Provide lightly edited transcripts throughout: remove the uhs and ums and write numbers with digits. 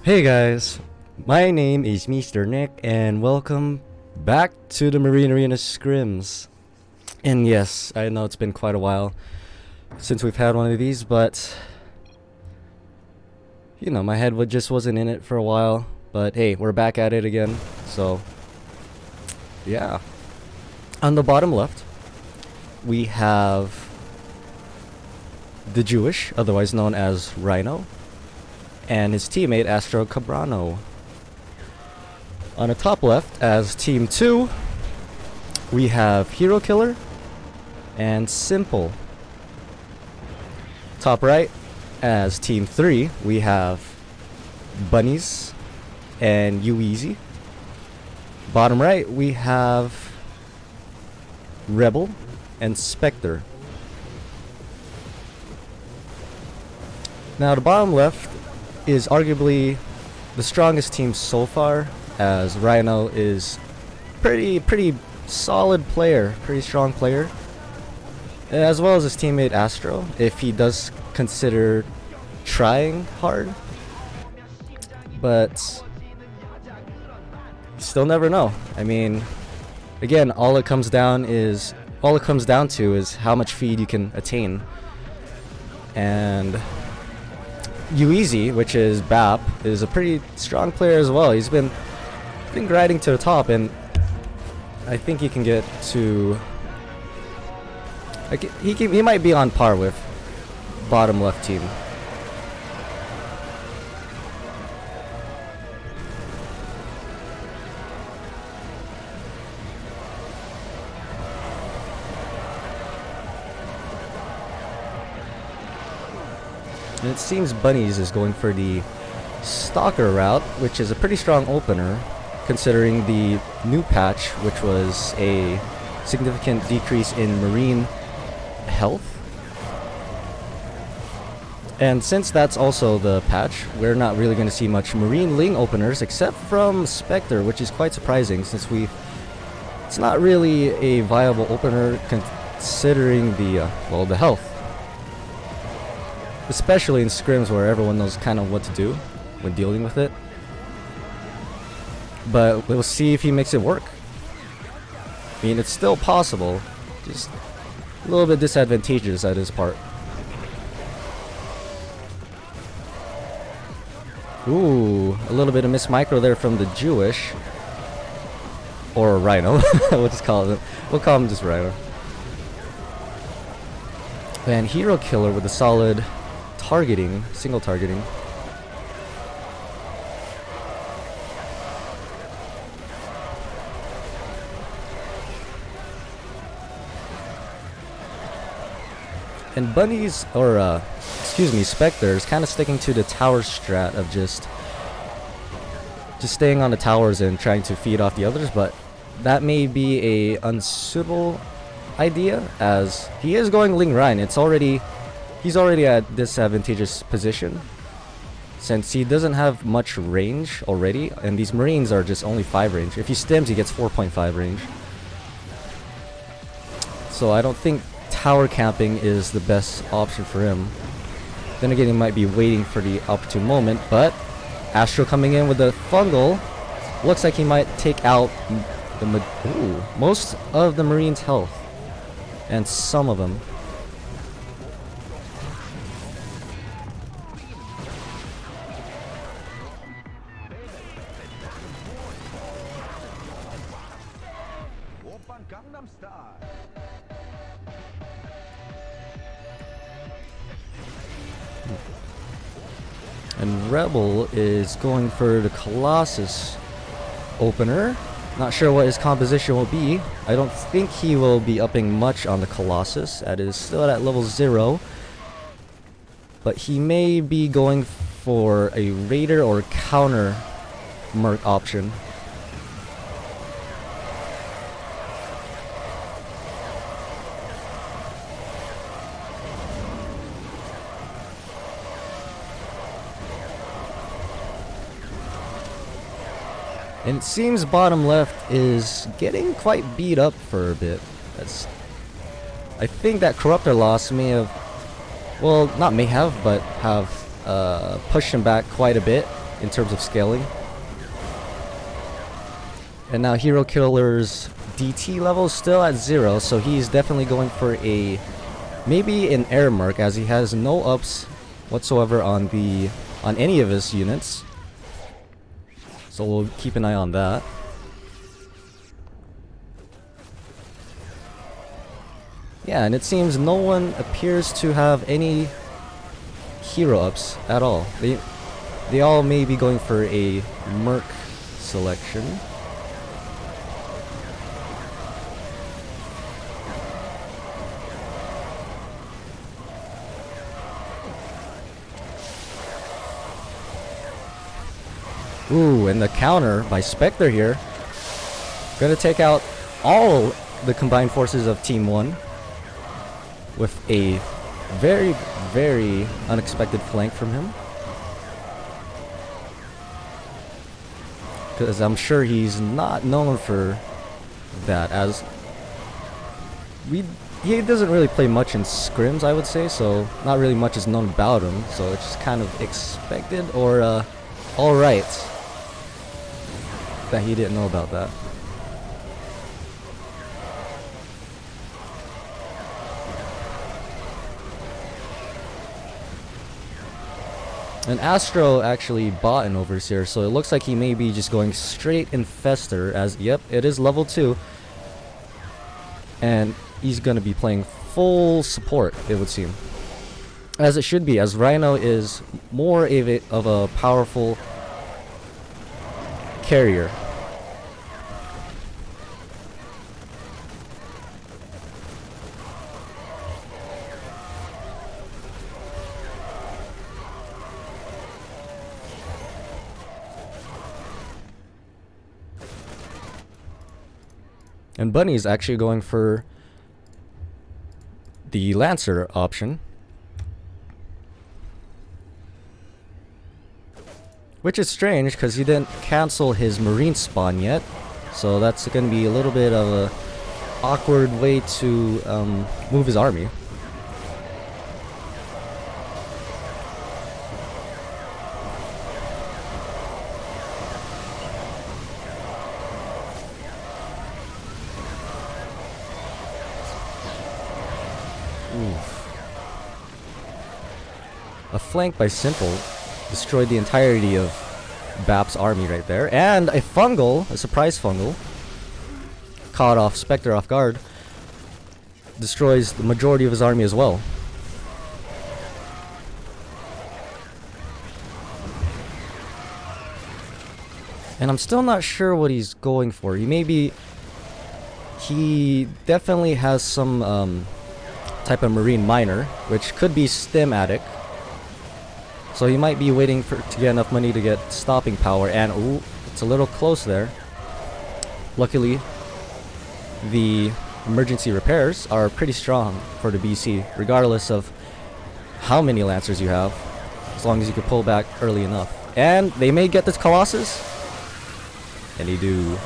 Hey guys, my name is Mr. Nick and welcome back to the Marine Arena Scrims. And yes, I know it's been quite a while since we've had one of these, but you know, my head just wasn't in it for a while. But hey, we're back at it again, so yeah. On the bottom left, we have the Jewish, otherwise known as Rhino, and his teammate Astro Cabrano. On the top left, as Team 2, we have Hero Killer and Simple. Top right, as Team 3, we have Bunnies and Ueasy. Bottom right, we have Rebel and Spectre. Now the bottom left is arguably the strongest team so far, as Rhino is pretty solid player, pretty strong player, as well as his teammate Astro, if he does consider trying hard. But you still never know. I mean, again, all it comes down to is how much feed you can attain. And Ueasy, which is Bap, is a pretty strong player as well. He's been grinding to the top, and I think he can get to, like, he might be on par with bottom left team. And it seems Bunnies is going for the Stalker route, which is a pretty strong opener, considering the new patch, which was a significant decrease in Marine health. And since that's also the patch, we're not really going to see much Marine Ling openers, except from Spectre, which is quite surprising, since it's not really a viable opener considering the the health. Especially in scrims where everyone knows kind of what to do when dealing with it. But we'll see if he makes it work. I mean, it's still possible, just a little bit disadvantageous at his part. Ooh, a little bit of miss micro there from the Jewish. Or Rhino. We'll just call it. We'll call him just Rhino. And Hero Killer with a solid targeting, single targeting. And Bunnies, or Spectre is kind of sticking to the tower strat of just staying on the towers and trying to feed off the others, but that may be a unsuitable idea, as he is going Ling Rhine. He's already at disadvantageous position, since he doesn't have much range already, and these Marines are just only 5 range. If he stims, he gets 4.5 range. So I don't think tower camping is the best option for him. Then again, he might be waiting for the opportune moment, but Astro coming in with the fungal, looks like he might take out most of the Marines' health, and some of them. And Rebel is going for the Colossus opener. Not sure what his composition will be. I don't think he will be upping much on the Colossus. That is still at level 0. But he may be going for a Raider or counter Merc option. And it seems bottom left is getting quite beat up for a bit. I think that Corruptor loss may have, well, not may have, but have pushed him back quite a bit. in terms of scaling. And now Hero Killer's DT level is still at 0, so he's definitely going for a maybe an air merc, as he has no ups whatsoever on any of his units. So we'll keep an eye on that. Yeah, and it seems no one appears to have any hero ups at all. They all may be going for a merc selection. Ooh, and the counter by Spectre here. Gonna take out all the combined forces of Team 1 with a very, very unexpected flank from him. Because I'm sure he's not known for that, as he doesn't really play much in scrims, I would say, so not really much is known about him, so it's just kind of expected or alright that he didn't know about that. And Astro actually bought an overseer, so it looks like he may be just going straight Infester, as yep, it is level 2. And he's gonna be playing full support, it would seem. As it should be, as Rhino is more of a powerful carrier. And Bunny's actually going for the Lancer option, which is strange because he didn't cancel his Marine spawn yet, so that's going to be a little bit of a awkward way to move his army. A flank by Simple destroyed the entirety of Bap's army right there. And a surprise fungal, caught off Spectre off guard, destroys the majority of his army as well. And I'm still not sure what he's going for. He definitely has some type of Marine Miner, which could be Stim Attic. So he might be waiting to get enough money to get stopping power, and ooh, it's a little close there. Luckily, the emergency repairs are pretty strong for the BC, regardless of how many Lancers you have, as long as you can pull back early enough. And they may get this Colossus, and they do.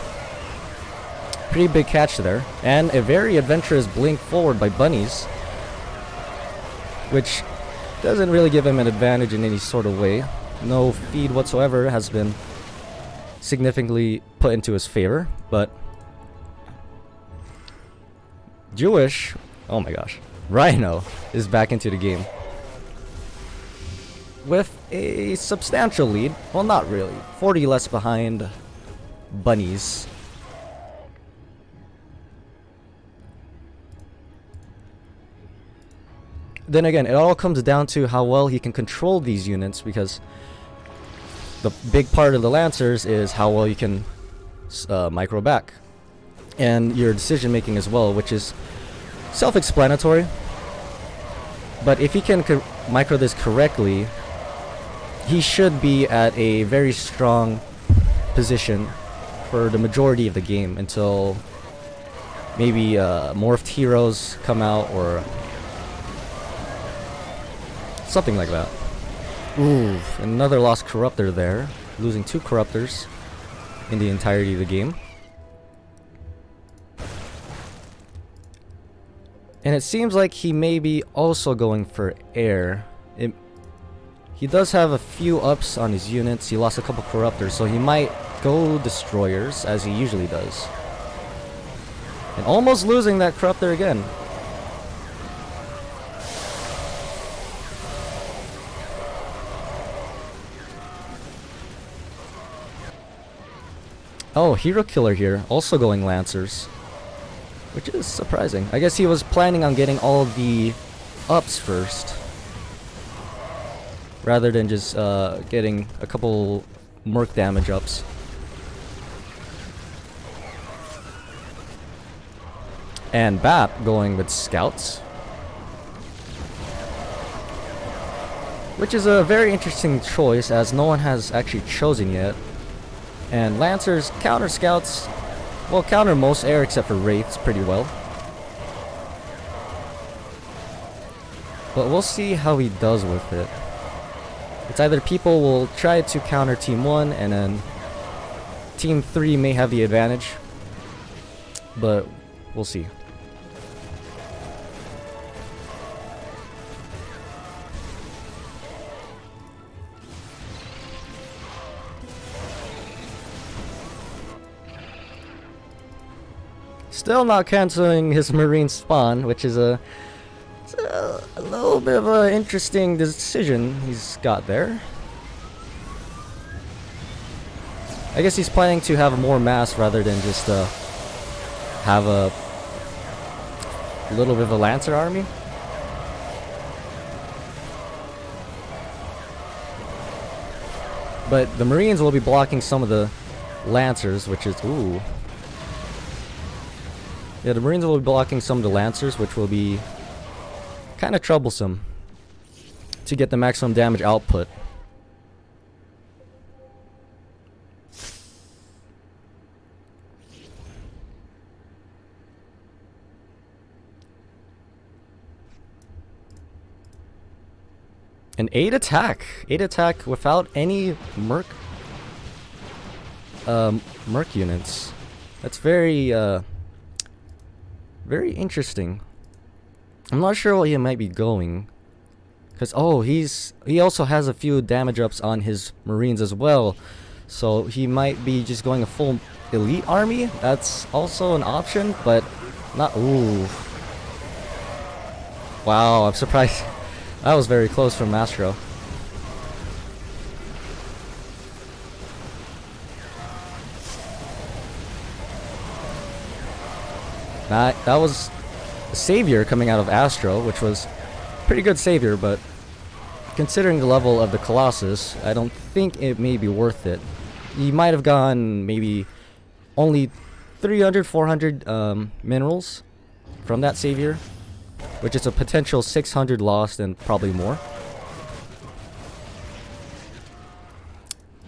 Pretty big catch there, and a very adventurous blink forward by Bunnies, which doesn't really give him an advantage in any sort of way. No feed whatsoever has been significantly put into his favor, but Jewish, oh my gosh, Rhino is back into the game with a substantial lead. Well, not really, 40 less behind Bunnies. Then again, it all comes down to how well he can control these units, because the big part of the Lancers is how well you can micro back, and your decision making as well, which is self-explanatory. But if he can micro this correctly, he should be at a very strong position for the majority of the game until maybe morphed heroes come out or something like that. Ooh, another lost Corruptor there. Losing 2 Corruptors in the entirety of the game. And it seems like he may be also going for air. He does have a few ups on his units. He lost a couple corruptors, so he might go destroyers as he usually does. And almost losing that corruptor again. Oh, hero killer here, also going lancers, which is surprising. I guess he was planning on getting all the ups first, rather than just getting a couple merc damage ups. And BAP going with scouts, which is a very interesting choice as no one has actually chosen yet. And lancers counter scouts, well, counter most air except for wraiths pretty well. But we'll see how he does with it. It's either people will try to counter Team 1 and then Team 3 may have the advantage. But we'll see. Still not canceling his marine spawn, which is a little bit of an interesting decision he's got there. I guess he's planning to have more mass rather than just have a little bit of a lancer army. But the marines will be blocking some of the lancers, which is ooh. Yeah, the marines will be blocking some of the lancers, which will be kind of troublesome to get the maximum damage output. An 8 attack. 8 attack without any merc units. That's very very interesting. I'm not sure what he might be going, cause oh, he also has a few damage ups on his marines as well, so he might be just going a full elite army. That's also an option, but not. Ooh, wow! I'm surprised. That was very close from Mastro. That was a savior coming out of Astro, which was pretty good savior, but considering the level of the Colossus, I don't think it may be worth it. He might have gone maybe only 300, 400 minerals from that savior, which is a potential 600 lost and probably more.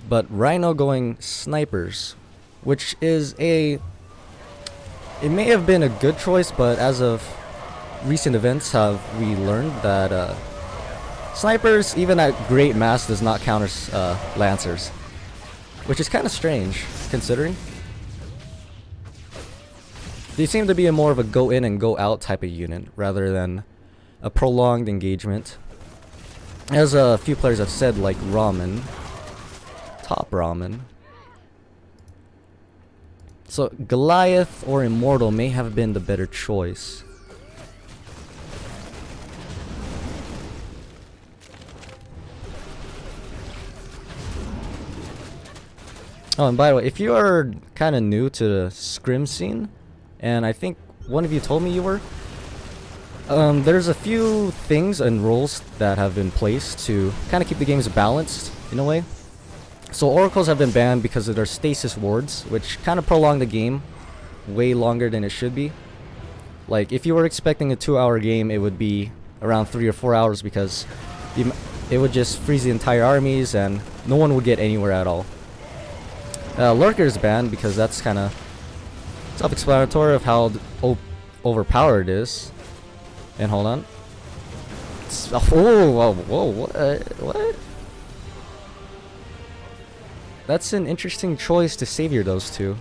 But Rhino going snipers, which is it may have been a good choice, but as of recent events have we learned that snipers, even at great mass, does not counter lancers, which is kind of strange considering. They seem to be more of a go in and go out type of unit rather than a prolonged engagement. As a few players have said, like Ramen, Top Ramen. So Goliath or Immortal may have been the better choice. Oh, and by the way, if you are kind of new to the Scrims scene, and I think one of you told me you were, there's a few things and rules that have been placed to kind of keep the games balanced in a way. So oracles have been banned because of their stasis wards, which kind of prolong the game way longer than it should be. Like if you were expecting a 2-hour game, it would be around 3 or 4 hours because it would just freeze the entire armies and no one would get anywhere at all. Lurker is banned because that's kind of self-explanatory of how overpowered it is. And hold on. Oh, whoa, what? That's an interesting choice to savior those two.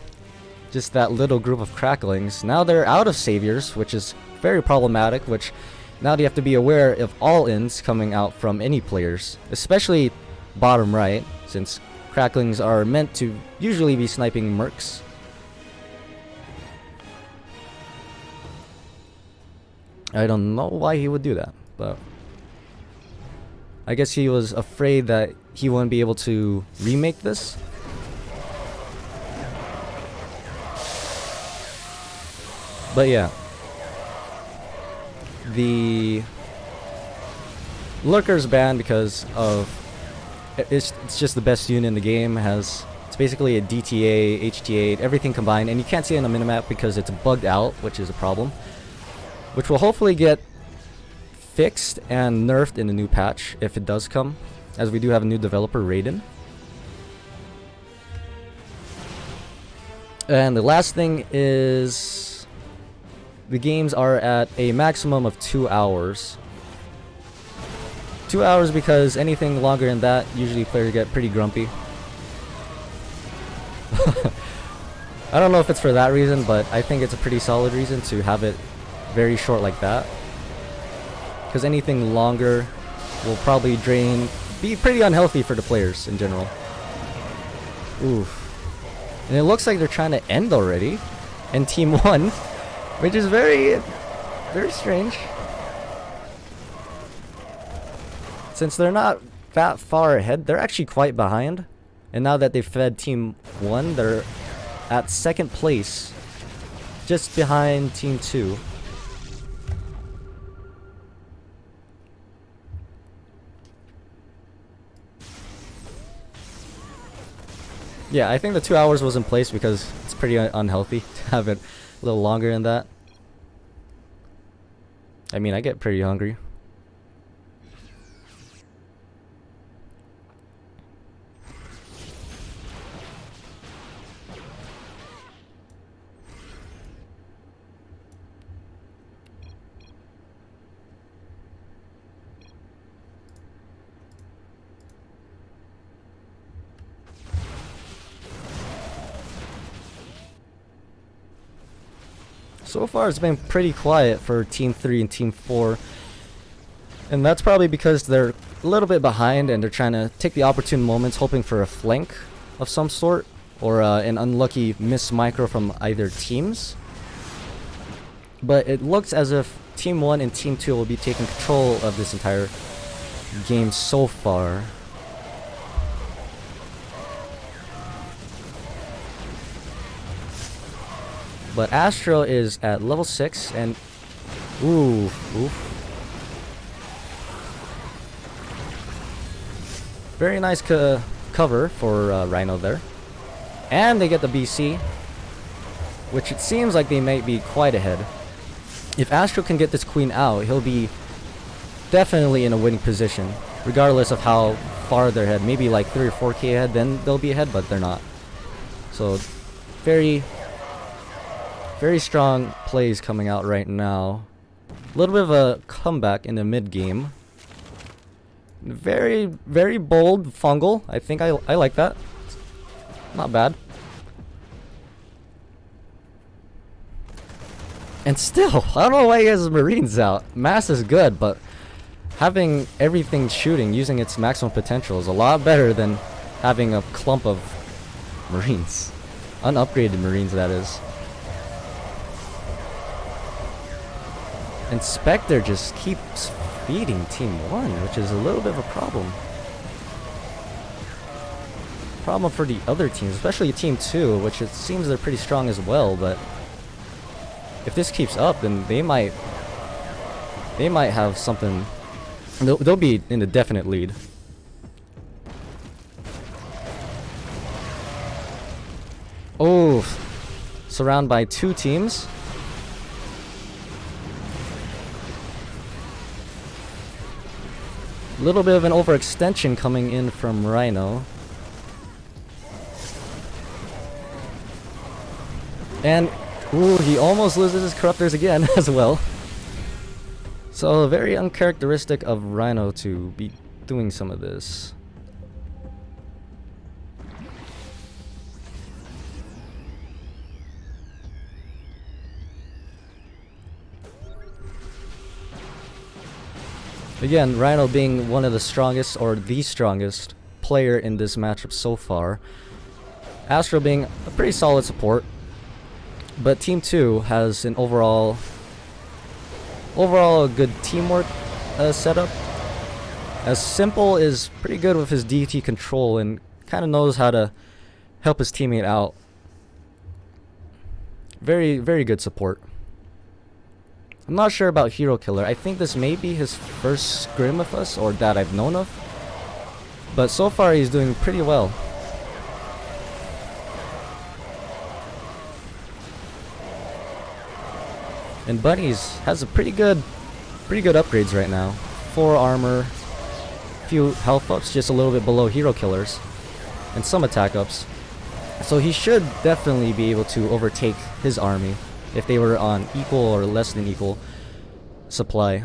Just that little group of cracklings. Now they're out of saviors, which is very problematic, which Now you have to be aware of all ins coming out from any players, especially bottom right, since cracklings are meant to usually be sniping mercs. I don't know why he would do that, but I guess he was afraid that he wouldn't be able to remake this. But yeah, the Lurker's banned because of it's just the best unit in the game. It's basically a DTA, HTA, everything combined, and you can't see it on the minimap because it's bugged out, which is a problem, which will hopefully get fixed and nerfed in the new patch if it does come, as we do have a new developer, Raiden. And the last thing is the games are at a maximum of 2 hours. 2 hours because anything longer than that, usually players get pretty grumpy. I don't know if it's for that reason, but I think it's a pretty solid reason to have it very short like that. Because anything longer will probably be pretty unhealthy for the players in general. Oof. And it looks like they're trying to end already. And Team 1, which is very, very strange. Since they're not that far ahead, they're actually quite behind. And now that they've fed Team 1, they're at second place, just behind Team 2. Yeah, I think the 2 hours was in place because it's pretty unhealthy to have it a little longer than that. I mean, I get pretty hungry. So far it's been pretty quiet for Team 3 and Team 4. And that's probably because they're a little bit behind and they're trying to take the opportune moments, hoping for a flank of some sort or an unlucky miss micro from either teams. But it looks as if Team 1 and Team 2 will be taking control of this entire game so far. But Astro is at level 6 and oof. Very nice cover for Rhino there. And they get the BC, which it seems like they might be quite ahead. If Astro can get this queen out, he'll be definitely in a winning position, regardless of how far they're ahead. Maybe like 3 or 4k ahead, then they'll be ahead, but they're not. So very strong plays coming out right now. A little bit of a comeback in the mid game. Very bold fungal. I think I like that. Not bad. And still, I don't know why he has Marines out. Mass is good, but having everything shooting, using its maximum potential is a lot better than having a clump of Marines. Unupgraded Marines, that is. And Spectre just keeps feeding Team 1, which is a little bit of a problem. Problem for the other teams, especially Team 2, which it seems they're pretty strong as well, but if this keeps up, then they might have something. They'll be in a definite lead. Oh, surrounded by 2 teams. Little bit of an overextension coming in from Rhino. And ooh, he almost loses his corruptors again as well. So very uncharacteristic of Rhino to be doing some of this. Again, Rhino being one of the strongest, or the strongest, player in this matchup so far. Astro being a pretty solid support. But Team 2 has an overall a good teamwork setup. As Simple is pretty good with his DT control and kind of knows how to help his teammate out. Very, very good support. I'm not sure about Hero Killer. I think this may be his first scrim with us, or that I've known of. But so far he's doing pretty well. And Bunnies has a pretty good upgrades right now. 4 armor, few health ups, just a little bit below Hero Killers, and some attack ups. So he should definitely be able to overtake his army if they were on equal or less than equal supply.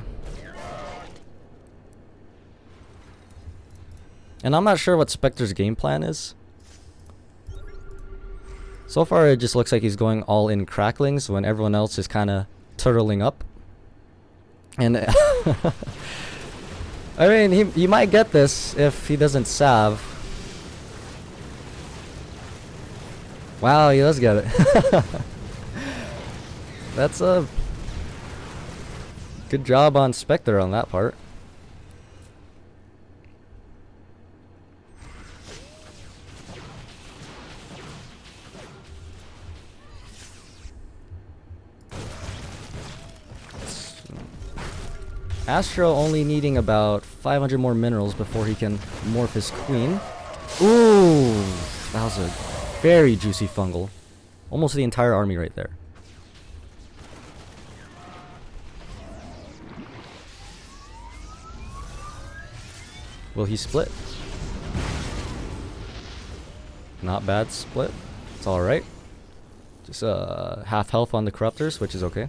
And I'm not sure what Spectre's game plan is. So far it just looks like he's going all in cracklings when everyone else is kind of turtling up. And I mean, he might get this if he doesn't salve. Wow, he does get it. That's a good job on Spectre on that part. Astro only needing about 500 more minerals before he can morph his queen. Ooh, that was a very juicy fungal. Almost the entire army right there. Will he split? Not bad split. It's alright. Just half health on the corruptors, which is okay.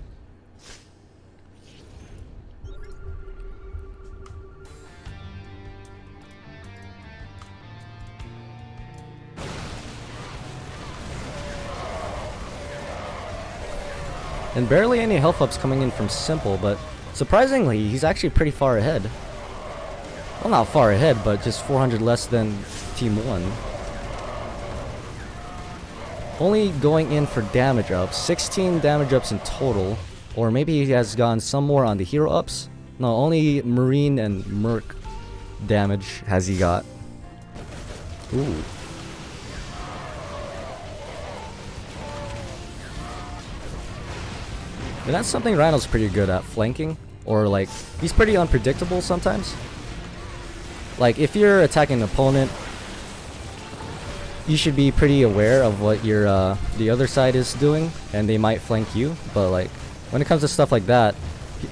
And barely any health ups coming in from Simple, but surprisingly, he's actually pretty far ahead. Well, not far ahead, but just 400 less than Team 1. Only going in for damage ups, 16 damage ups in total. Or maybe he has gone some more on the hero ups. No, only Marine and Merc damage has he got. Ooh. And that's something Rhino's pretty good at, flanking. Or like, he's pretty unpredictable sometimes. Like, if you're attacking an opponent, you should be pretty aware of what your the other side is doing, and they might flank you. But like, when it comes to stuff like that,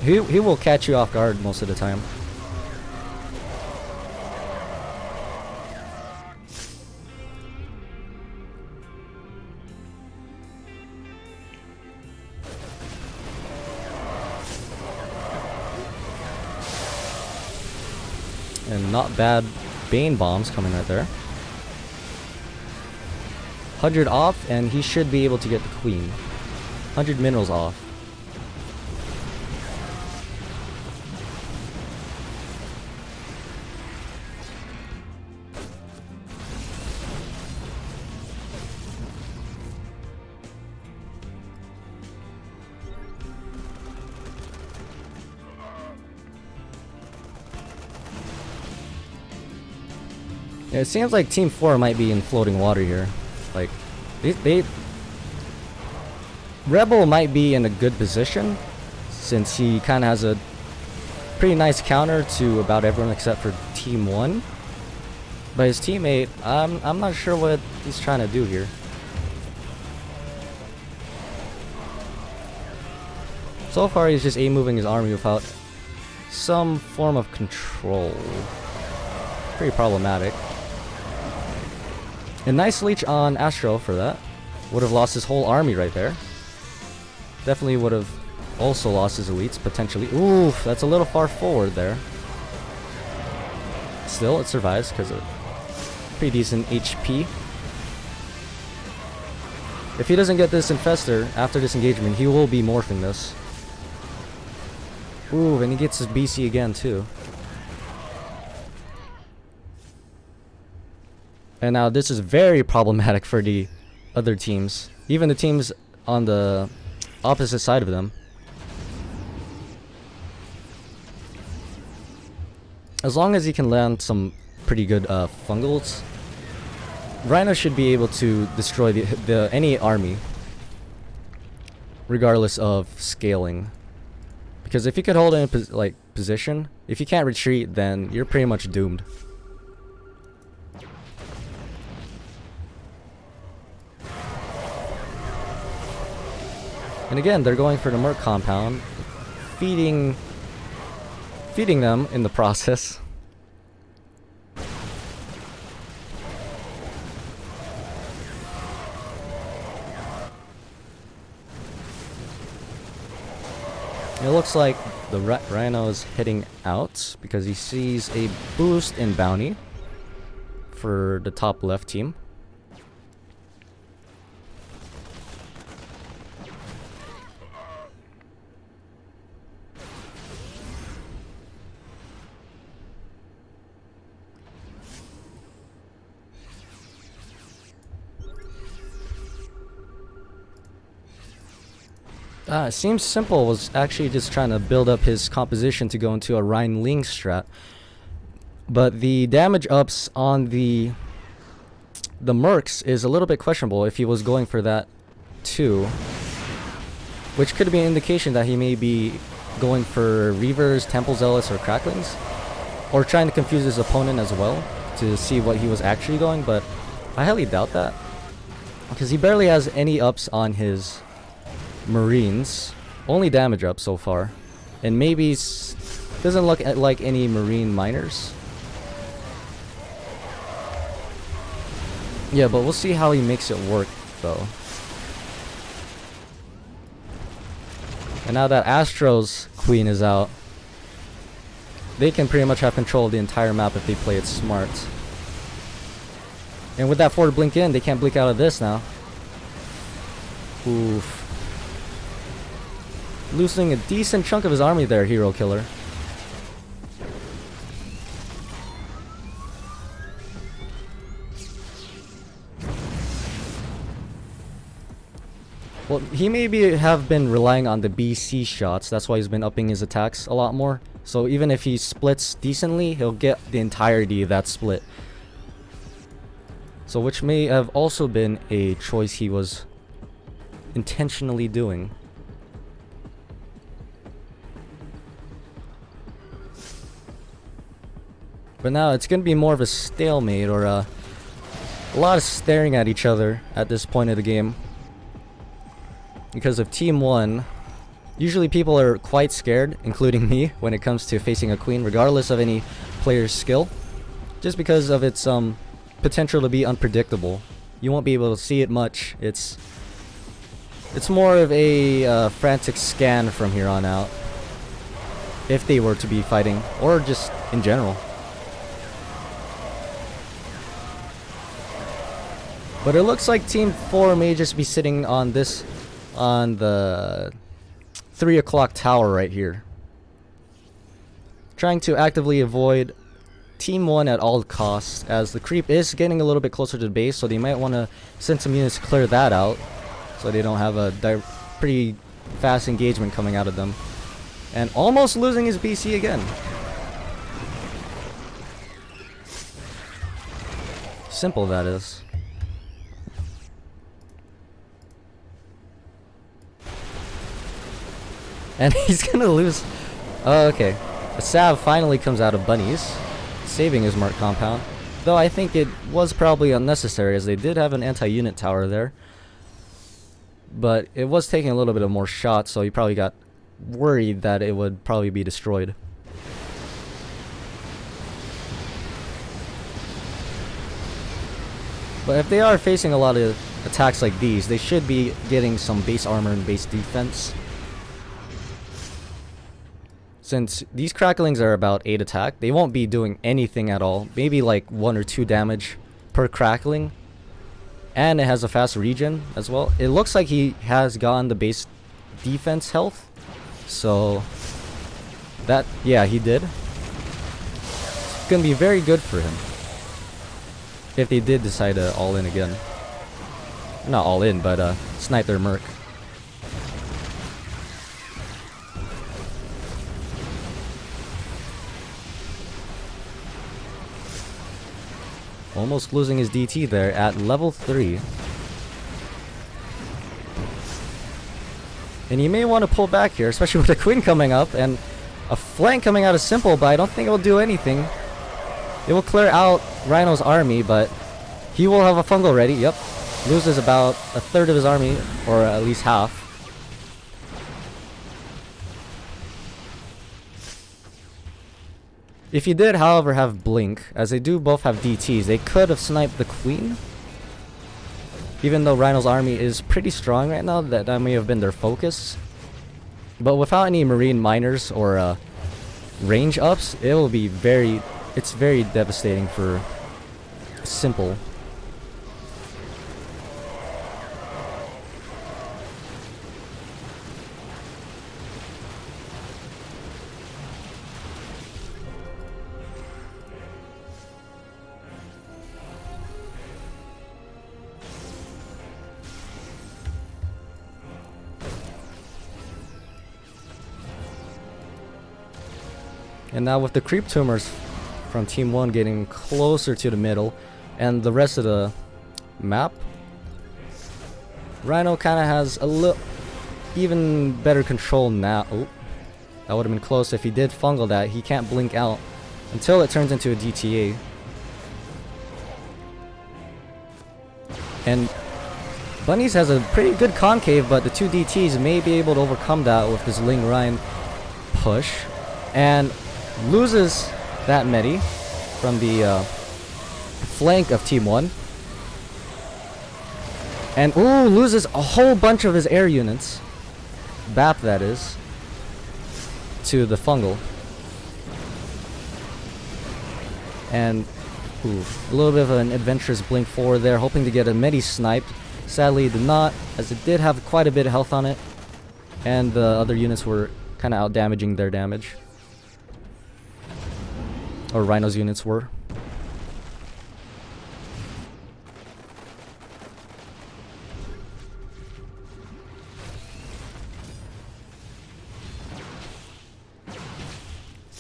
he will catch you off guard most of the time. And not bad Bane bombs coming right there. 100 off, and he should be able to get the queen. 100 minerals off. Yeah, it seems like Team 4 might be in floating water here. Like, Rebel might be in a good position, since he kind of has a pretty nice counter to about everyone except for Team 1. But his teammate, I'm not sure what he's trying to do here. So far, he's just A-moving his army without some form of control. Pretty problematic. A nice leech on Astro for that. Would have lost his whole army right there. Definitely would have also lost his elites, potentially. Ooh, that's a little far forward there. Still, it survives because of pretty decent HP. If he doesn't get this Infestor after this engagement, he will be morphing this. Ooh, and he gets his BC again too. And now this is very problematic for the other teams. Even the teams on the opposite side of them. As long as he can land some pretty good fungals, Rhino should be able to destroy any army, regardless of scaling. Because if you could hold in a position, if you can't retreat, then you're pretty much doomed. And again, they're going for the Merc compound, feeding them in the process. It looks like the Rhino is heading out because he sees a boost in bounty for the top left team. It seems Simple was actually just trying to build up his composition to go into a Rhine Ling strat. But the damage ups on the Mercs is a little bit questionable if he was going for that too. Which could be an indication that he may be going for Reavers, Temple Zealots, or Cracklings. Or trying to confuse his opponent as well to see what he was actually going, but I highly doubt that. Because he barely has any ups on his Marines, only damage up so far, and maybe doesn't look like any Marine miners. Yeah, but we'll see how he makes it work though. And now that Astro's Queen is out, they can pretty much have control of the entire map if they play it smart. And with that forward blink in, they can't blink out of this now. Oof. Losing a decent chunk of his army there, Hero Killer. Well, he maybe have been relying on the BC shots. That's why he's been upping his attacks a lot more. So even if he splits decently, he'll get the entirety of that split. So which may have also been a choice he was intentionally doing. But now it's going to be more of a stalemate, or a lot of staring at each other at this point of the game. Because of Team 1, usually people are quite scared, including me, when it comes to facing a queen, regardless of any player's skill. Just because of its potential to be unpredictable. You won't be able to see it much. It's more of a frantic scan from here on out. If they were to be fighting, or just in general. But it looks like Team 4 may just be sitting on the 3 o'clock tower right here. Trying to actively avoid Team 1 at all costs, as the creep is getting a little bit closer to the base, so they might want to send some units to clear that out, so they don't have a pretty fast engagement coming out of them. And almost losing his BC again. Simple, that is. And he's gonna lose. Oh, okay. A Sav finally comes out of bunnies, saving his Merc compound. Though I think it was probably unnecessary, as they did have an anti-unit tower there. But it was taking a little bit of more shots, so he probably got worried that it would probably be destroyed. But if they are facing a lot of attacks like these, they should be getting some base armor and base defense. Since these cracklings are about 8 attack, they won't be doing anything at all. Maybe like 1 or 2 damage per crackling. And it has a fast regen as well. It looks like he has gotten the base defense health. So that, yeah, he did. It's gonna be very good for him. if they did decide to all in again. Not all in, but snipe their merc. Almost losing his DT there at level 3. And you may want to pull back here, especially with the Queen coming up and a flank coming out of Simple, but I don't think it will do anything. It will clear out Rhino's army, but he will have a fungal ready. Yep. Loses about a third of his army, or at least half. If he did, however, have Blink, as they do both have DTs, they could have sniped the Queen. Even though Rhino's army is pretty strong right now, that may have been their focus. But without any Marine miners or range ups, it will be it's very devastating for Simple. And now with the creep tumors from Team 1 getting closer to the middle and the rest of the map, Rhino kind of has a little even better control now. Oh, that would have been close if he did fungal that. He can't blink out until it turns into a DTA. And Bunnies has a pretty good concave, but the 2 DTs may be able to overcome that with this Ling Ryan push. And loses that Medi from the flank of Team 1. And ooh, loses a whole bunch of his air units. BAP, that is. To the fungal. And ooh, a little bit of an adventurous blink forward there, hoping to get a Medi sniped. Sadly, did not, as it did have quite a bit of health on it. And the other units were kind of out damaging their damage. Or Rhino's units were.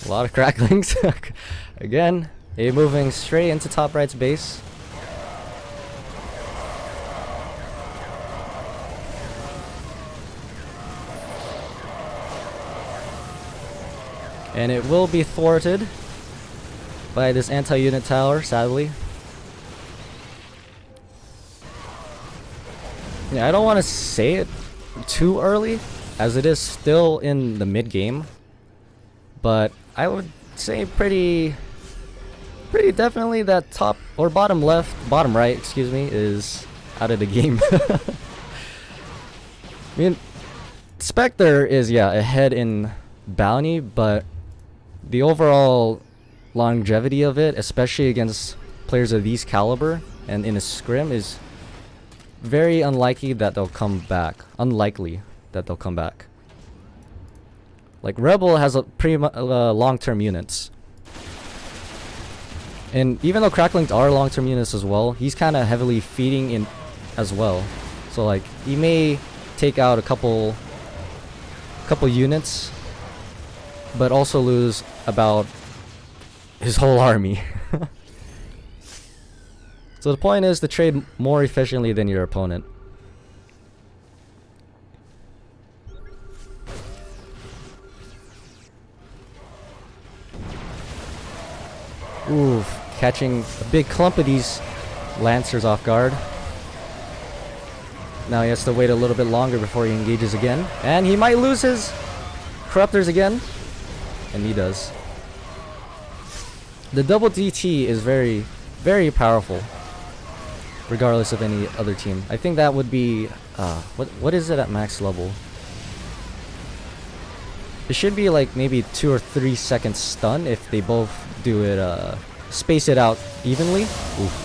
A lot of cracklings. Again, they moving straight into top right's base. And it will be thwarted by this anti-unit tower, sadly. Yeah, I don't want to say it too early, as it is still in the mid-game. But I would say pretty definitely that top or bottom right, excuse me, is out of the game. I mean, Spectre is, yeah, ahead in bounty, but the overall longevity of it, especially against players of these caliber and in a scrim, is very unlikely that they'll come back. Like Rebel has a pretty long-term units, and even though Cracklings are long-term units as well, he's kind of heavily feeding in as well. So like he may take out a couple units, but also lose about his whole army. So the point is to trade more efficiently than your opponent. Ooh, catching a big clump of these Lancers off guard. Now he has to wait a little bit longer before he engages again. And he might lose his Corruptors again. And he does. The double DT is very, very powerful, regardless of any other team. I think that would be what is it at max level? It should be like maybe 2 or 3 second stun if they both do it, space it out evenly. Oof.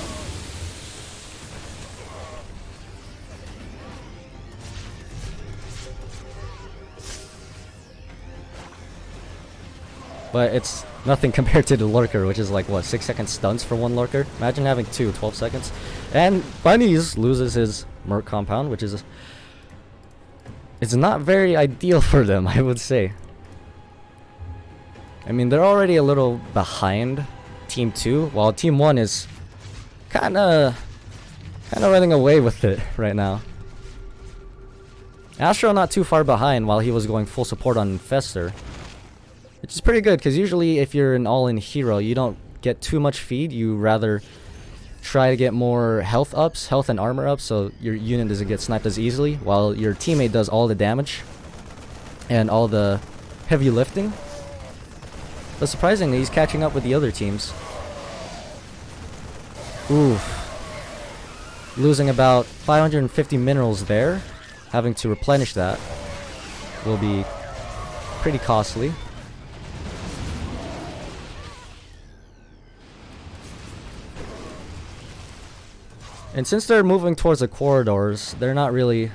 But it's Nothing compared to the lurker, which is like, what, 6-second stunts for one lurker? Imagine having 12 seconds. And Bunnies loses his Merc compound, which is... It's not very ideal for them, I would say. I mean, they're already a little behind Team 2, while Team 1 is kinda running away with it right now. Astro not too far behind while he was going full support on Infestor. Which is pretty good, because usually if you're an all-in hero, you don't get too much feed. You rather try to get more health ups, health and armor ups, so your unit doesn't get sniped as easily, while your teammate does all the damage and all the heavy lifting. But surprisingly, he's catching up with the other teams. Oof. Losing about 550 minerals there. Having to replenish that will be pretty costly. And since they're moving towards the corridors, they're not really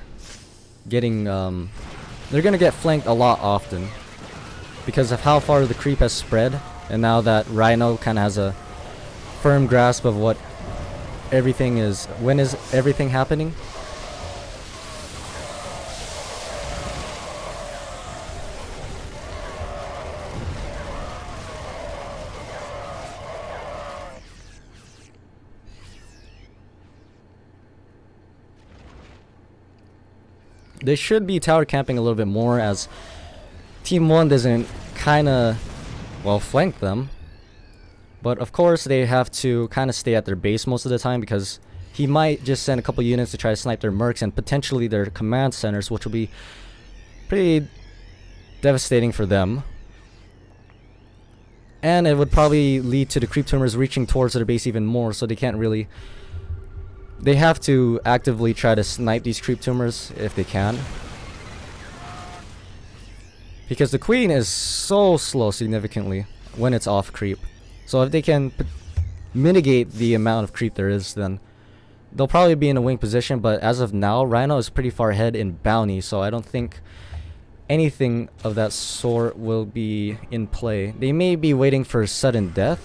getting, they're gonna get flanked a lot often because of how far the creep has spread, and now that Rhino kind of has a firm grasp of what everything is, when is everything happening. They should be tower camping a little bit more, as Team 1 doesn't kinda, well, flank them. But of course they have to kinda stay at their base most of the time, because he might just send a couple units to try to snipe their mercs and potentially their command centers, which will be pretty devastating for them. And it would probably lead to the creep tumors reaching towards their base even more, so they can't really... They have to actively try to snipe these creep tumors if they can. Because the queen is so slow significantly when it's off creep. So if they can mitigate the amount of creep there is, then they'll probably be in a wing position. But as of now, Rhino is pretty far ahead in bounty, so I don't think anything of that sort will be in play. They may be waiting for sudden death,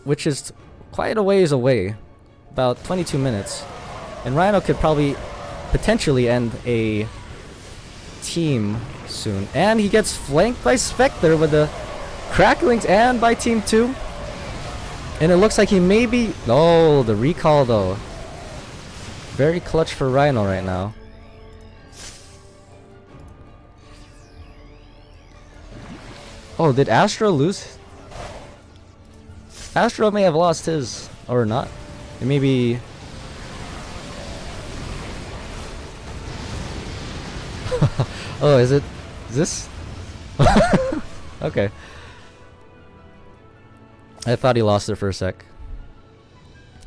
which is quite a ways away. About 22 minutes, and Rhino could probably potentially end a team soon. And he gets flanked by Spectre with the cracklings, and by Team 2. And it looks like he may be... Oh, the recall though. Very clutch for Rhino right now. Oh, did Astro lose? Astro may have lost his, or not. It may be... Oh, is it... Is this? Okay. I thought he lost it for a sec.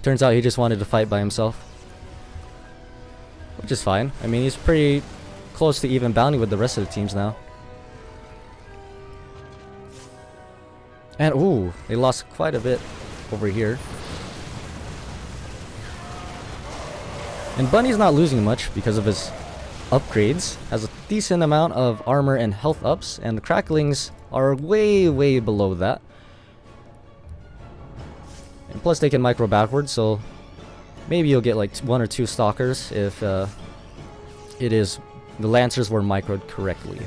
Turns out he just wanted to fight by himself. Which is fine. I mean, he's pretty close to even bounty with the rest of the teams now. And, ooh, they lost quite a bit over here. And Bunny's not losing much because of his upgrades. Has a decent amount of armor and health ups, and the cracklings are way below that. And plus they can micro backwards, so maybe you'll get like 1 or 2 stalkers if it is the lancers were microed correctly.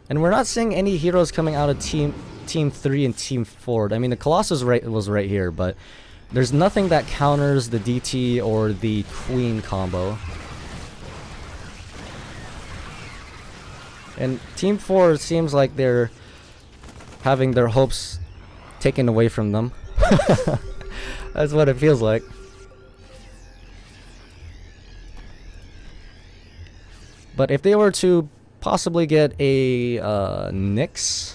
And we're not seeing any heroes coming out of Team 3 and Team 4. I mean, the Colossus was right here, but there's nothing that counters the DT or the Queen combo. And Team 4 seems like they're having their hopes taken away from them. That's what it feels like. But if they were to possibly get a Nyx,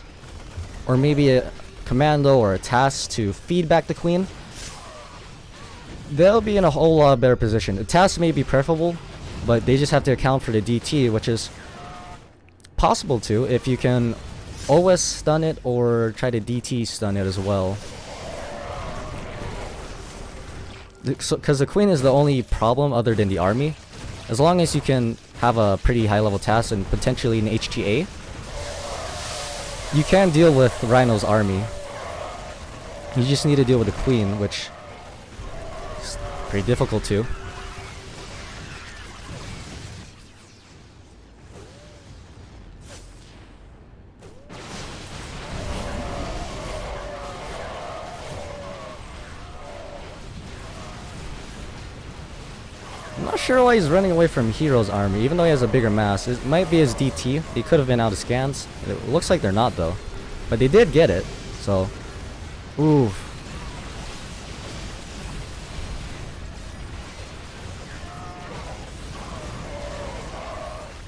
or maybe a Commando or a TAS to feed back the Queen, they'll be in a whole lot better position. The TAS may be preferable, but they just have to account for the DT, which is possible to if you can OS stun it or try to DT stun it as well. Because the Queen is the only problem other than the army. as long as you can have a pretty high level task and potentially an HTA, you can deal with Rhino's army. You just need to deal with the Queen, which is pretty difficult too. I'm not sure why he's running away from Hero's army, even though he has a bigger mass. It might be his DT. He could have been out of scans. It looks like they're not though. But they did get it, so... Ooh.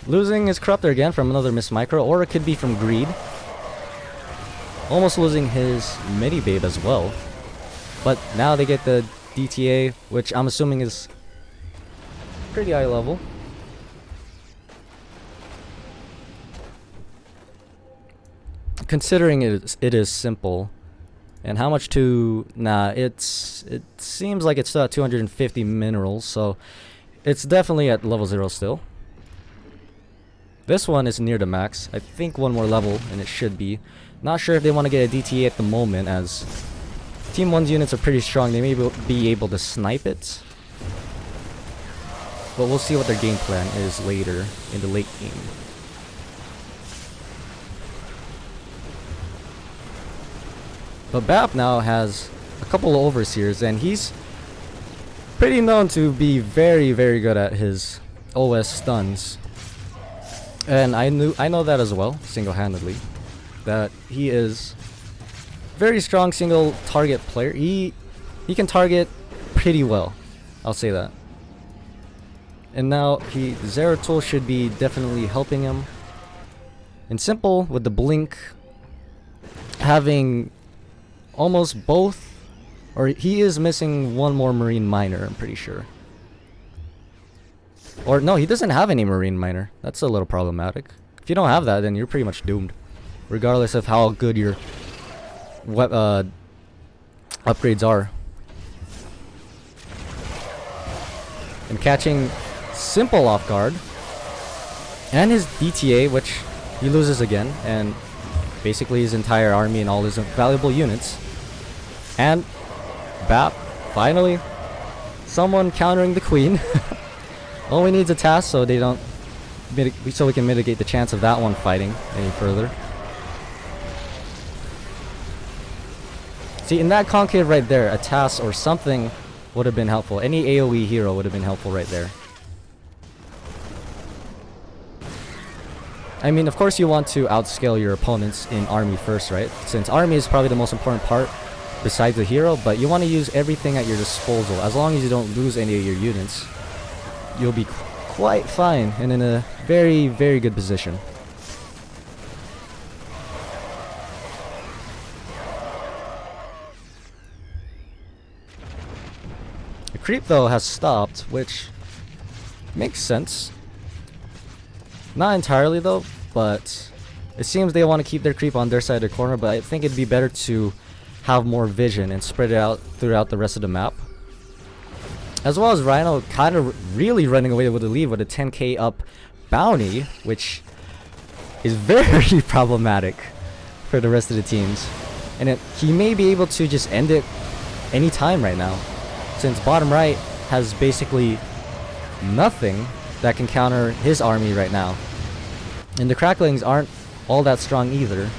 Losing his Corruptor again from another Miss Micro, or it could be from greed. Almost losing his Midi-Babe as well. But now they get the DTA, which I'm assuming is pretty high level. Considering it is simple, and how much to... Nah, it seems like it's still at 250 minerals, so it's definitely at level 0 still. This one is near the max. I think one more level, and it should be. Not sure if they want to get a DTA at the moment, as Team 1's units are pretty strong. They may be able to snipe it. But we'll see what their game plan is later in the late game. But Bap now has a couple of overseers, and he's pretty known to be very, very good at his OS stuns. And I know that as well, single-handedly, that he is very strong single target player. He can target pretty well, I'll say that. And now Zeratul should be definitely helping him. And Simple with the blink, having almost both, or he is missing one more Marine Miner, I'm pretty sure. Or no, he doesn't have any Marine Miner. That's a little problematic. If you don't have that, then you're pretty much doomed, regardless of how good your upgrades are. And catching Simple off guard, and his DTA, which he loses again, and basically his entire army and all his valuable units. And Bap, finally, someone countering the Queen. All we need is a task so they don't, so we can mitigate the chance of that one fighting any further. See, in that concave right there, a task or something would have been helpful. Any AoE hero would have been helpful right there. I mean, of course you want to outscale your opponents in army first, right? Since army is probably the most important part besides the hero, but you want to use everything at your disposal. As long as you don't lose any of your units, you'll be quite fine and in a very, very good position. The creep though has stopped, which makes sense. Not entirely though, but it seems they want to keep their creep on their side of the corner, but I think it'd be better to have more vision and spread it out throughout the rest of the map. As well as Rhino kind of really running away with the lead with a 10k up bounty, which is very problematic for the rest of the teams. And he may be able to just end it anytime right now, since bottom right has basically nothing that can counter his army right now. And the Cracklings aren't all that strong either.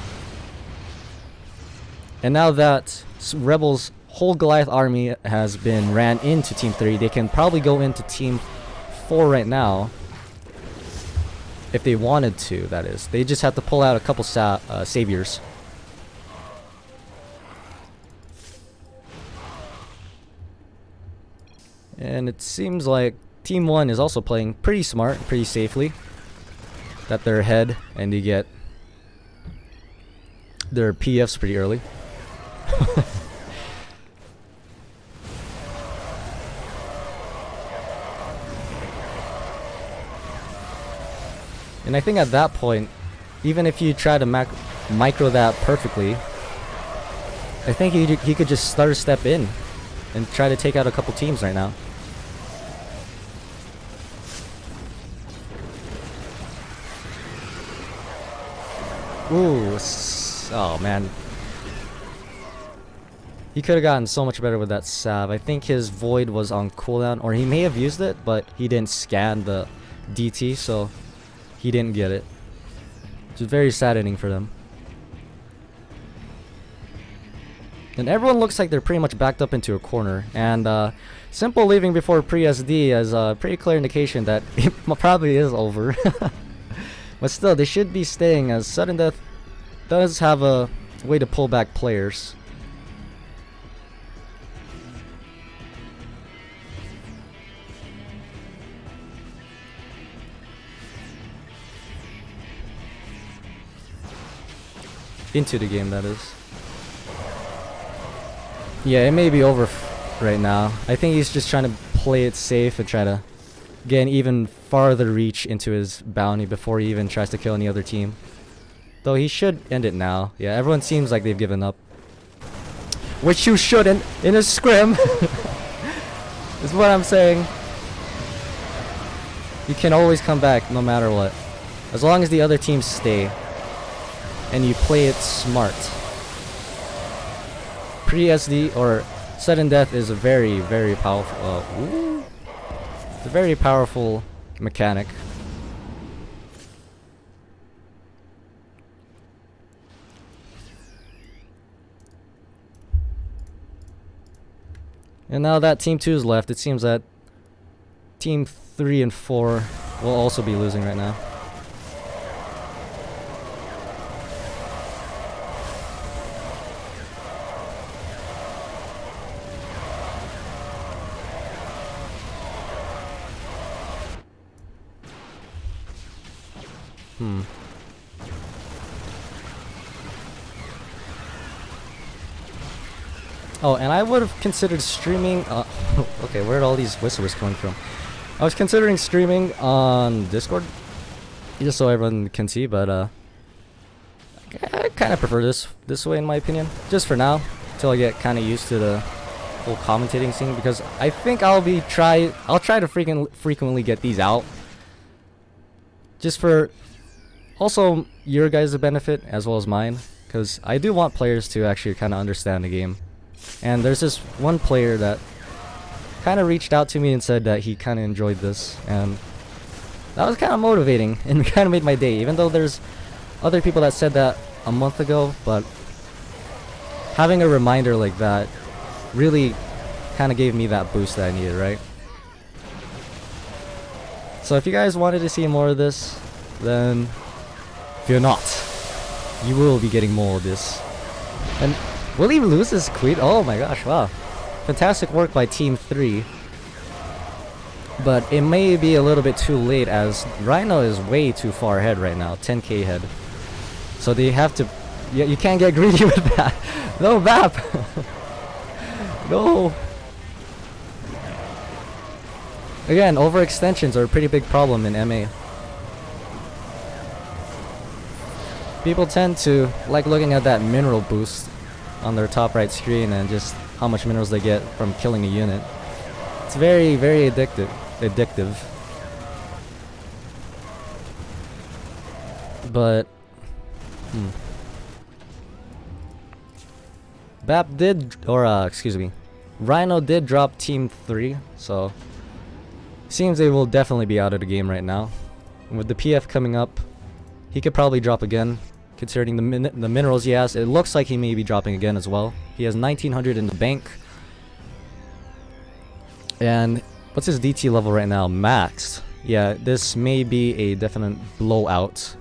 And now that Rebels' whole Goliath army has been ran into Team 3, they can probably go into Team 4 right now. If they wanted to, that is. They just have to pull out a couple saviors. And it seems like Team 1 is also playing pretty smart, pretty safely. That they're ahead and they get their PFs pretty early. And I think at that point, even if you try to micro that perfectly, I think he could just start a step in and try to take out a couple teams right now. Ooh, oh man. He could have gotten so much better with that salve. I think his void was on cooldown, or he may have used it, but he didn't scan the DT, so he didn't get it. Which is very saddening for them. And everyone looks like they're pretty much backed up into a corner. And simple leaving before pre-SD is a pretty clear indication that it probably is over. But still, they should be staying, as sudden death does have a way to pull back players. Into the game, that is. Yeah, it may be over right now. I think he's just trying to play it safe and try to get an even farther reach into his bounty before he even tries to kill any other team. Though he should end it now. Yeah, everyone seems like they've given up. Which you shouldn't in a scrim. Is what I'm saying. You can always come back no matter what. As long as the other teams stay. And you play it smart. Pre-SD or sudden death is a very, very powerful. It's a very powerful mechanic. And now that Team 2 is left, it seems that Team 3 and 4 will also be losing right now. Oh, and I would have considered streaming. Okay, where are all these whistles coming from? I was considering streaming on Discord, just so everyone can see. But I kind of prefer this way, in my opinion. Just for now, until I get kind of used to the whole commentating scene. Because I think I'll try to frequently get these out, just for also your guys' benefit as well as mine. Because I do want players to actually kind of understand the game. And there's this one player that kind of reached out to me and said that he kind of enjoyed this, and that was kind of motivating and kind of made my day, even though there's other people that said that a month ago. But having a reminder like that really kind of gave me that boost that I needed, right? So if you guys wanted to see more of this, then fear not, you will be getting more of this. And will he lose his queen? Oh my gosh, wow. Fantastic work by Team 3. But it may be a little bit too late, as Rhino is way too far ahead right now, 10k ahead. So they have to... Yeah, you can't get greedy with that. No map! No! Again, overextensions are a pretty big problem in MA. People tend to like looking at that mineral boost on their top right screen and just how much minerals they get from killing a unit. It's very, very addictive. But BAP did, or excuse me, Rhino did drop Team 3, so seems they will definitely be out of the game right now. And with the PF coming up, he could probably drop again. Considering the minerals he has, it looks like he may be dropping again as well. He has 1900 in the bank. And what's his DT level right now? Maxed. Yeah, this may be a definite blowout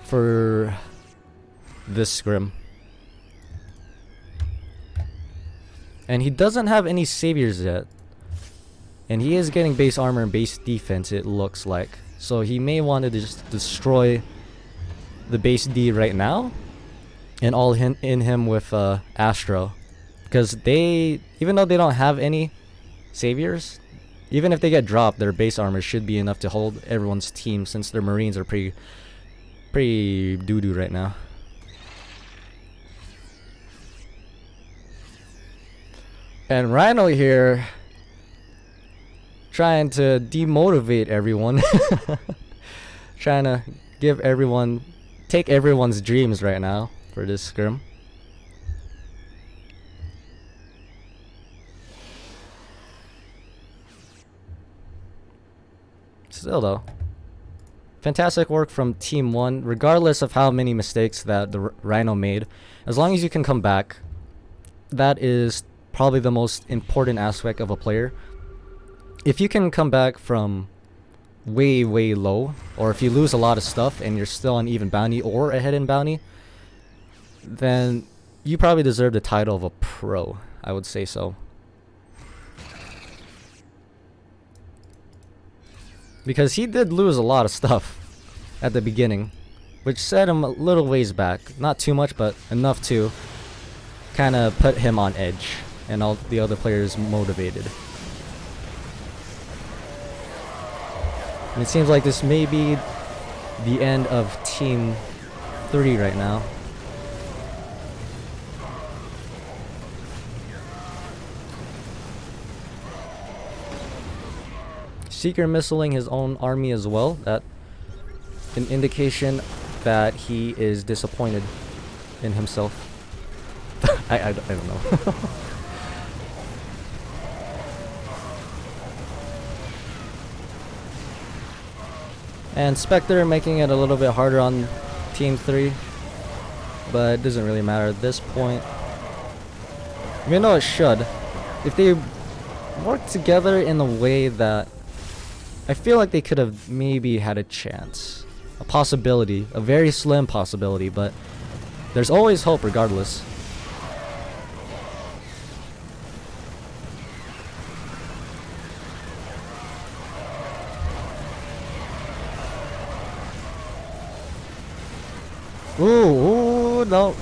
for this scrim. And he doesn't have any saviors yet. And he is getting base armor and base defense, it looks like. So he may want to just destroy the base D right now and all in him with Astro, because they, even though they don't have any saviors, even if they get dropped, their base armor should be enough to hold everyone's team, since their Marines are pretty doo-doo right now. And Rhino here trying to demotivate everyone. Trying to take everyone's dreams right now for this scrim. Still though, fantastic work from Team 1, regardless of how many mistakes that the Rhino made. As long as you can come back, that is probably the most important aspect of a player. If you can come back from way low, or if you lose a lot of stuff and you're still on even bounty or ahead in bounty, then you probably deserve the title of a pro. I would say so. Because he did lose a lot of stuff at the beginning, which set him a little ways back. Not too much, but enough to kind of put him on edge and all the other players motivated. And it seems like this may be the end of Team 3 right now. Seeker missiling his own army as well. That an indication that he is disappointed in himself. I don't know. And Spectre making it a little bit harder on Team 3, but it doesn't really matter at this point. Even though it should, if they work together in a way that I feel like they could have maybe had a chance, a possibility, a very slim possibility, but there's always hope regardless. Ooh, no.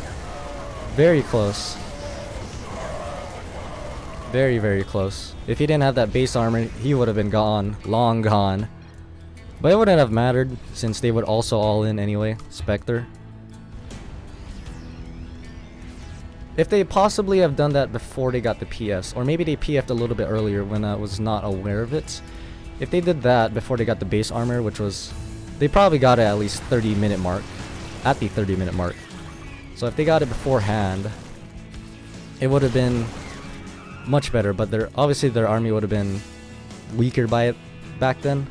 Very close. Very close. If he didn't have that base armor, he would have been gone. Long gone. But it wouldn't have mattered, since they would also all in anyway. Spectre. If they possibly have done that before they got the PFs, or maybe they PF'd a little bit earlier when I was not aware of it. If they did that before they got the base armor, which was... They probably got it at least 30-minute mark. At the 30-minute mark. So if they got it beforehand, it would have been much better, but obviously their army would have been weaker by it back then.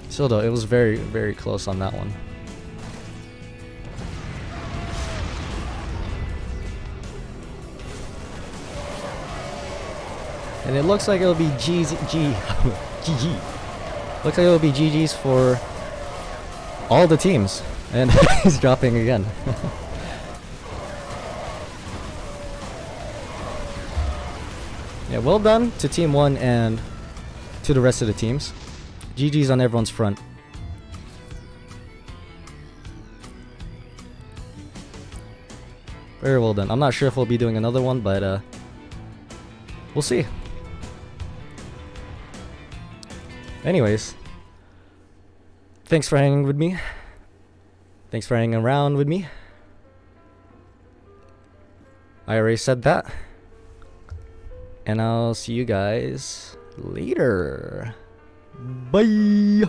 Still though, it was very close on that one. And it looks like it'll be GG. Looks like it'll be GG's for all the teams. And he's dropping again. Yeah, well done to Team 1 and to the rest of the teams. GG's on everyone's front. Very well done. I'm not sure if we'll be doing another one, but we'll see. Anyways, thanks for hanging with me. Thanks for hanging around with me. I already said that. And I'll see you guys later. Bye.